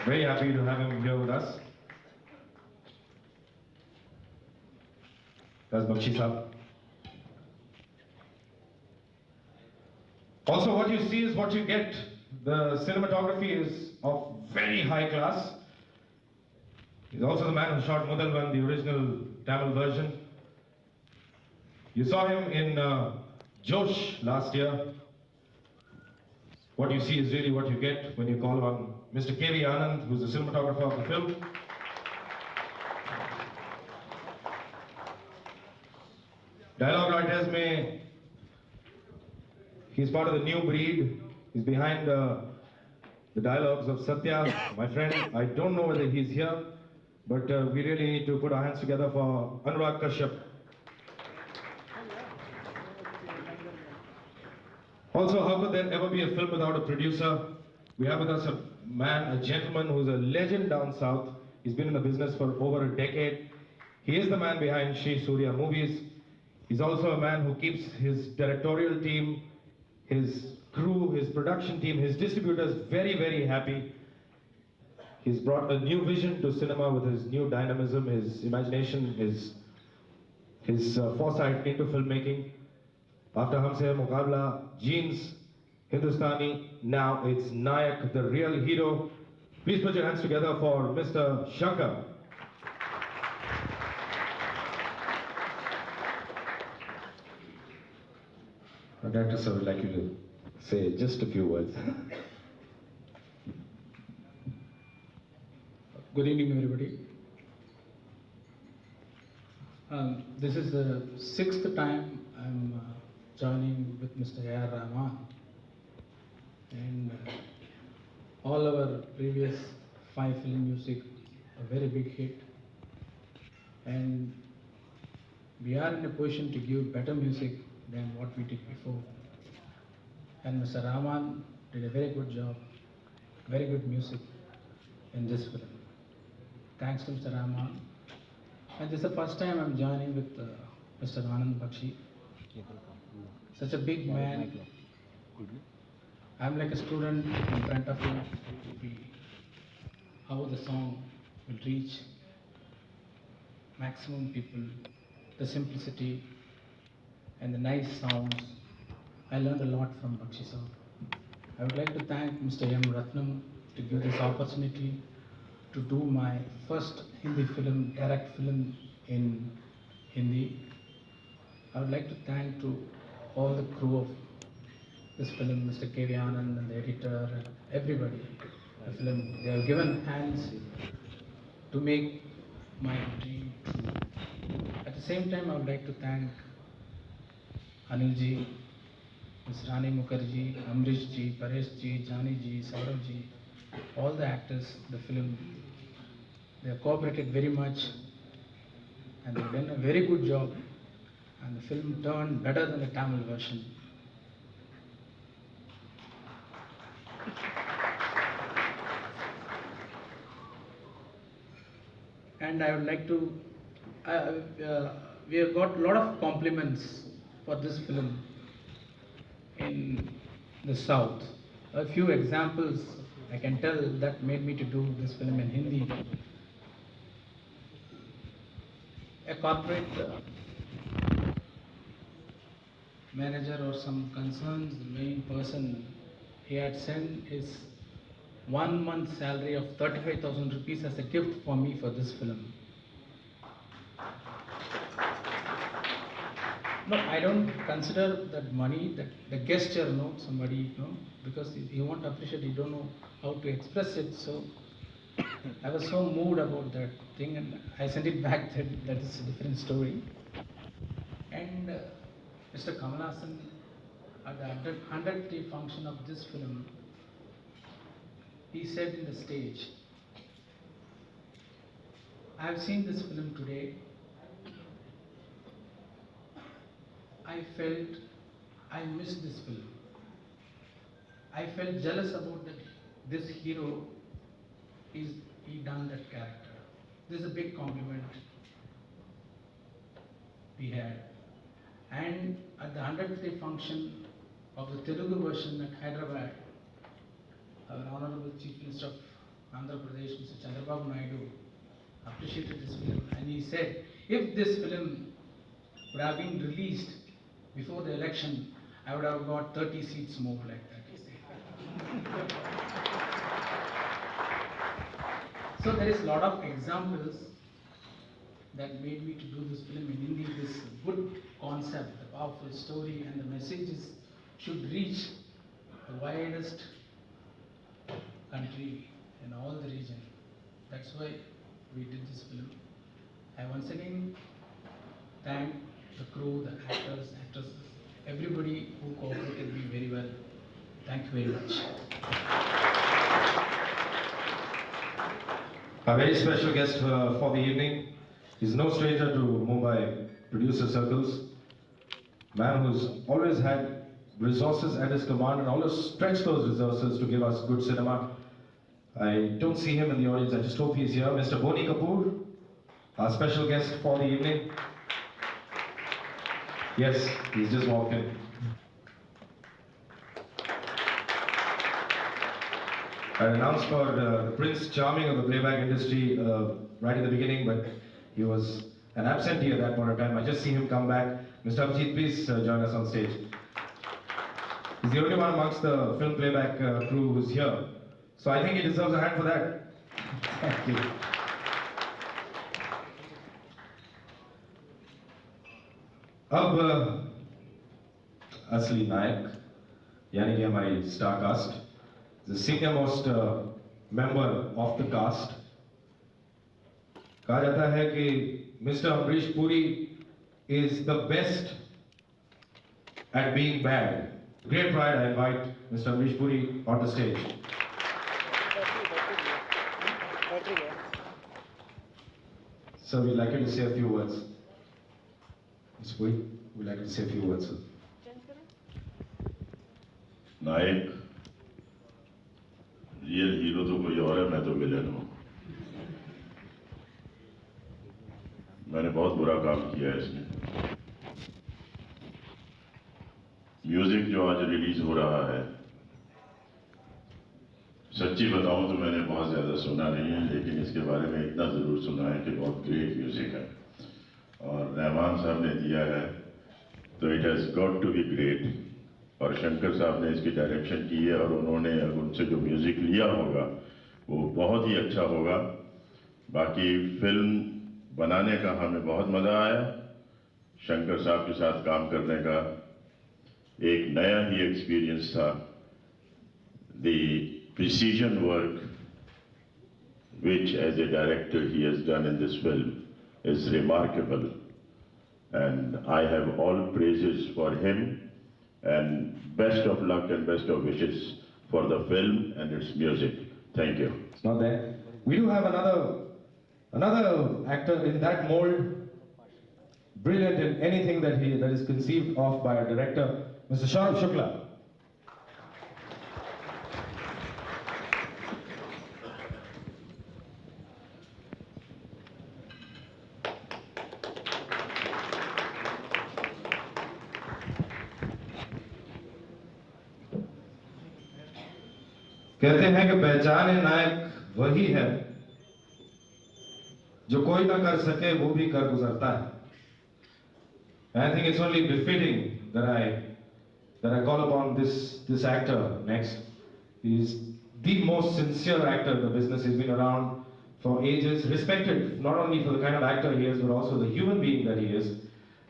Very happy to have him here with us. That's Bakshi Saab. Also, what you see is what you get. The cinematography is of very high class. He's also the man who shot Mudalvan, the original Tamil version. You saw him in Josh last year. What you see is really what you get when you call on Mr. K.V. Anand, who's the cinematographer of the film. Dialogue writers may, he's part of the new breed. He's behind the dialogues of Satya, my friend. I don't know whether he's here, but we really need to put our hands together for Anurag Kashyap. Also, how could there ever be a film without a producer? We have with us a man, a gentleman who's a legend down south. He's been in the business for over a decade. He is the man behind Shri Surya movies. He's also a man who keeps his directorial team, his crew, his production team, his distributors very, very happy. He's brought a new vision to cinema with his new dynamism, his imagination, his foresight into filmmaking. After Humse Muqabla, Jeans, Hindustani, now it's Nayak, the real hero. Please put your hands together for Mr. Shankar. Director sir would like you to say just a few words. Good evening, everybody. This is the 6th time I'm joining with Mr. A.R. Rahman, and all our previous 5 film music a very big hit, and we are in a position to give better music than what we did before. And Mr. Rahman did a very good job, very good music in this film. Thanks to Mr. Rahman. And this is the first time I'm joining with Mr. Anand Bakshi. Such a big man. I'm like a student in front of him. How the song will reach maximum people, the simplicity and the nice sounds. I learned a lot from Bakshi sir. I would like to thank Mr. M. Ratnam to give this opportunity to do my first Hindi film, direct film in Hindi. I would like to thank to all the crew of this film, Mr. K.V. Anand and the editor, and everybody. The film, they have given hands to make my dream true. At the same time, I would like to thank Anil ji, Ms. Rani Mukherjee, Amrish ji, Paresh ji, Jani ji, Saurav ji, all the actors, the film, they have cooperated very much and they've done a very good job, and the film turned better than the Tamil version. And I would like to, we have got a lot of compliments for this film in the South. A few examples I can tell that made me to do this film in Hindi. A corporate manager or some concerns, the main person, he had sent his 1 month salary of 35,000 rupees as a gift for me for this film. No, I don't consider that money, that the gesture, no, somebody, no, because you won't appreciate, you don't know how to express it. So I was so moved about that thing, and I sent it back. That is a different story. And Mr. Kamal Hassan, at the 100th day function of this film, he said in the stage, I have seen this film today. I felt I missed this film. I felt jealous about that. This hero he done that character. This is a big compliment we had. And at the 100th day function of the Telugu version at Hyderabad, our Honorable Chief Minister of Andhra Pradesh, Mr. Chandrababu Naidu, appreciated this film, and he said, if this film would have been released before the election, I would have got 30 seats more like that. So there is a lot of examples that made me to do this film in Hindi, this good concept, the powerful story, and the messages should reach the widest country in all the region. That's why we did this film. I once again thank the crew, the actors, actresses, everybody who cooperated me very well. Thank you very much. A very special guest for the evening. He's no stranger to Mumbai producer circles. Man who's always had resources at his command and always stretched those resources to give us good cinema. I don't see him in the audience, I just hope he's here. Mr. Kapoor, our special guest for the evening. Yes, he's just walked in. I announced for the Prince Charming of the playback industry right in the beginning, but he was an absentee at that point of time. I just see him come back. Mr. Abhijit, please join us on stage. He's the only one amongst the film playback crew who's here. So I think he deserves a hand for that. Thank you. अब असली नायक यानी कि हमारी star cast, the senior most member of the cast. कहा जाता है कि Mr. Amrish Puri is the best at being bad. Great pride, I invite Mr. Amrish Puri on the stage. So we'd like you to say a few words. Mr. Puri, we'd like you to say a few words, sir. नायक real hero तो कोई और है, मैं तो villain हूँ। मैंने बहुत बुरा काम किया है इसमें। म्यूजिक जो आज रिलीज हो रहा है, सच्ची बताऊं तो मैंने बहुत ज़्यादा सुना नहीं है, लेकिन इसके बारे में इतना ज़रूर सुना है कि बहुत ग्रेट म्यूजिक है और रहमान साहब ने दिया है, तो it has got to be great. और शंकर साहब ने इसकी डायरेक्शन की है और उन्होंने उनसे जो म्यूज़िक लिया होगा वो बहुत ही अच्छा होगा। बाकी फिल्म बनाने का हमें बहुत मज़ा आया, शंकर साहब के साथ काम करने का एक नया ही एक्सपीरियंस था। The precision work which as a director he has done in this film is remarkable, and I have all praises for him, and best of luck and best of wishes for the film and its music. Thank you. It's not there. We do have another actor in that mold, brilliant in anything that is conceived of by a director, Mr. Shukla. कहते हैं कि पहचान नायक वही है जो कोई ना कर सके वो भी कर गुजरता है. And I think it's only befitting that I call upon this actor next. He's the most sincere actor in the business. He's been around for ages, respected not only for the kind of actor he is, but also the human being that he is.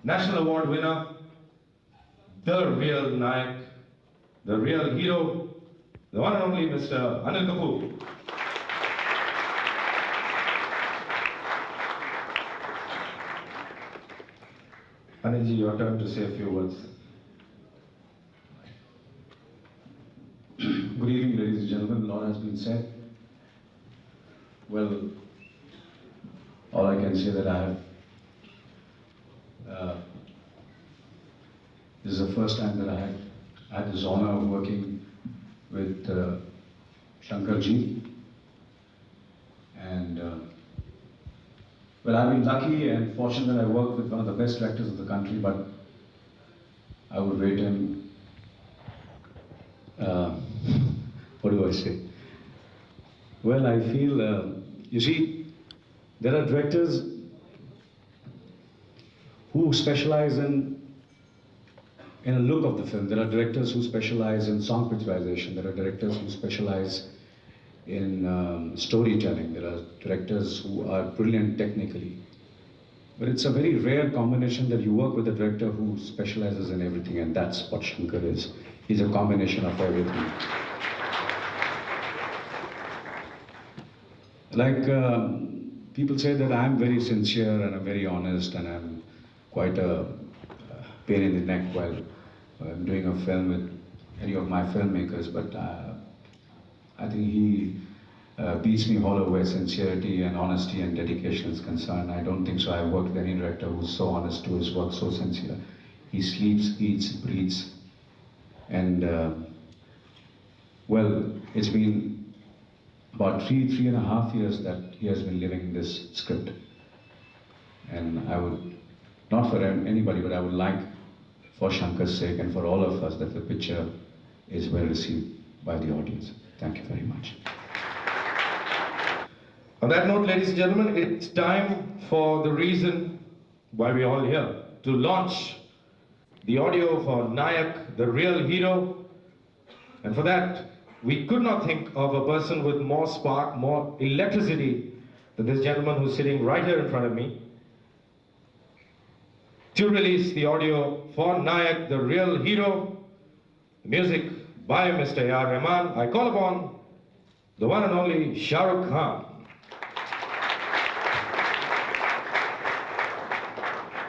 National Award winner, the real Nayak, the real hero, the one and only Mr. Anil Kapoor. Anilji, your turn to say a few words. Good evening, ladies and gentlemen. A lot has been said. Well, all I can say that I have, this is the first time that I had this honor of working with Shankarji. And well, I've been lucky and fortunate that I worked with one of the best directors of the country, but I would rate him, what do I say? Well, I feel, you see, there are directors who specialize in a look of the film. There are directors who specialize in song picturization. There are directors who specialize in storytelling. There are directors who are brilliant technically. But it's a very rare combination that you work with a director who specializes in everything, and that's what Shankar is. He's a combination of everything. Like, people say that I'm very sincere and I'm very honest and I'm quite a pain in the neck while I'm doing a film with any of my filmmakers, but I think he beats me hollow where sincerity and honesty and dedication is concerned. I don't think so. I've worked with any director who's so honest to his work, so sincere. He sleeps, eats, breathes, and well, it's been about 3.5 years that he has been living this script. And I would, not for anybody, but I would like, for Shankar's sake and for all of us, that the picture is well received by the audience. Thank you very much. On that note, ladies and gentlemen, it's time for the reason why we're all here, to launch the audio for Nayak, the real hero. And for that, we could not think of a person with more spark, more electricity than this gentleman who's sitting right here in front of me, to release the audio for Nayak, the real hero. The music by Mr. Rahman. I call upon the one and only Shah Rukh Khan.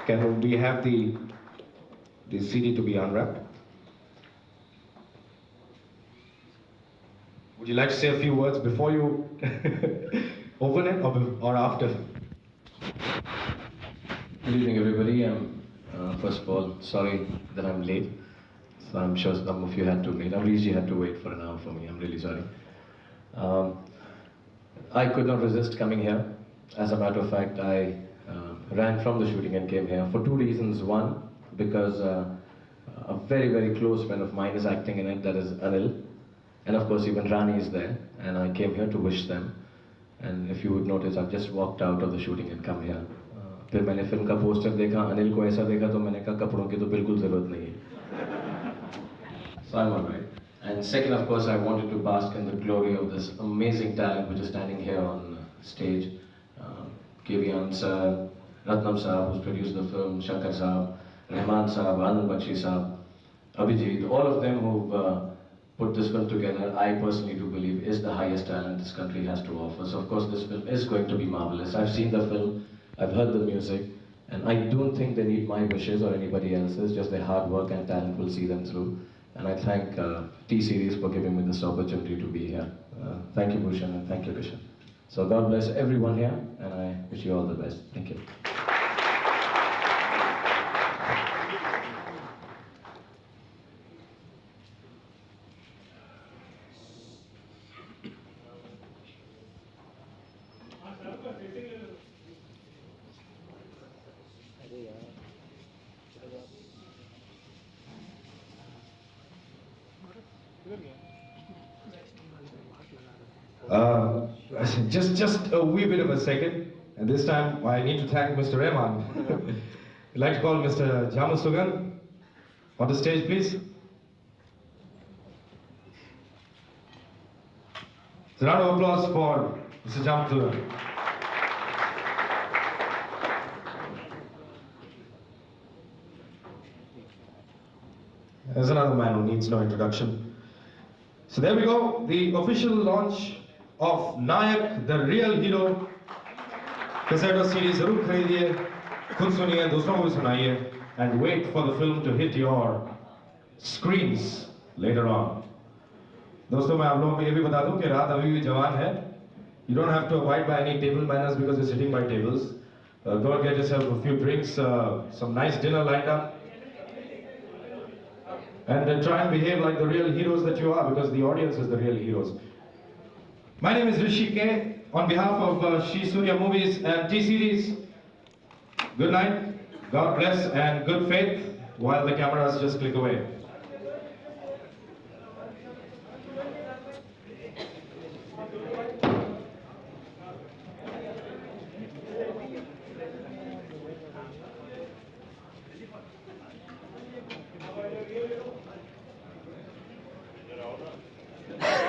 Can we have the CD to be unwrapped? Would you like to say a few words before you open it or after? Good evening, everybody. First of all, sorry that I'm late. So I'm sure some of you had to wait. Amrish had to wait for an hour for me. I'm really sorry. I could not resist coming here. As a matter of fact, I ran from the shooting and came here for two reasons. One, because a very, very close friend of mine is acting in it, that is Anil. And of course, even Rani is there. And I came here to wish them. And if you would notice, I've just walked out of the shooting and come here. फिर मैंने film का poster देखा, अनिल को ऐसा देखा तो मैंने कहा कपड़ों की तो बिल्कुल ज़रूरत नहीं है. So I'm alright. And second, of course, I wanted to bask in the glory of this amazing talent which is standing here on stage. Kevian sir, Ratnam sir, who's produced the film, Shankar sir, Rahman sir, Anil sir, Abhijit, all of them who've put this film together, I personally do believe is the highest talent this country has to offer. So of course this film is going to be marvelous. I've seen the film, I've heard the music, and I don't think they need my wishes or anybody else's, just their hard work and talent will see them through. And I thank T-Series for giving me this opportunity to be here. Thank you, Bhushan, and thank you, Kishan. So God bless everyone here, and I wish you all the best. Thank you. Just a wee bit of a second, and this time I need to thank Mr. Rahman. I'd like to call Mr. Jamusugan on the stage, please. A round of applause for Mr. Jamusugan. There's another man who needs no introduction. So there we go, the official launch of Nayak, the real hero. Cassette or CD जरूर खरीदिए, खुद सुनिए, दूसरों को भी सुनाइए, and wait for the film to hit your screens later on. दोस्तों मैं आप लोगों को ये भी बता दूं कि रात अभी भी जवान है. You don't have to abide by any table manners because you're sitting by tables. Go and get yourself a few drinks, some nice dinner lined up. And try and behave like the real heroes that you are, because the audience is the real heroes. My name is Rishi K. On behalf of Shri Surya Movies and T-Series, good night, God bless, and good faith, while the cameras just click away.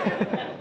Thank you.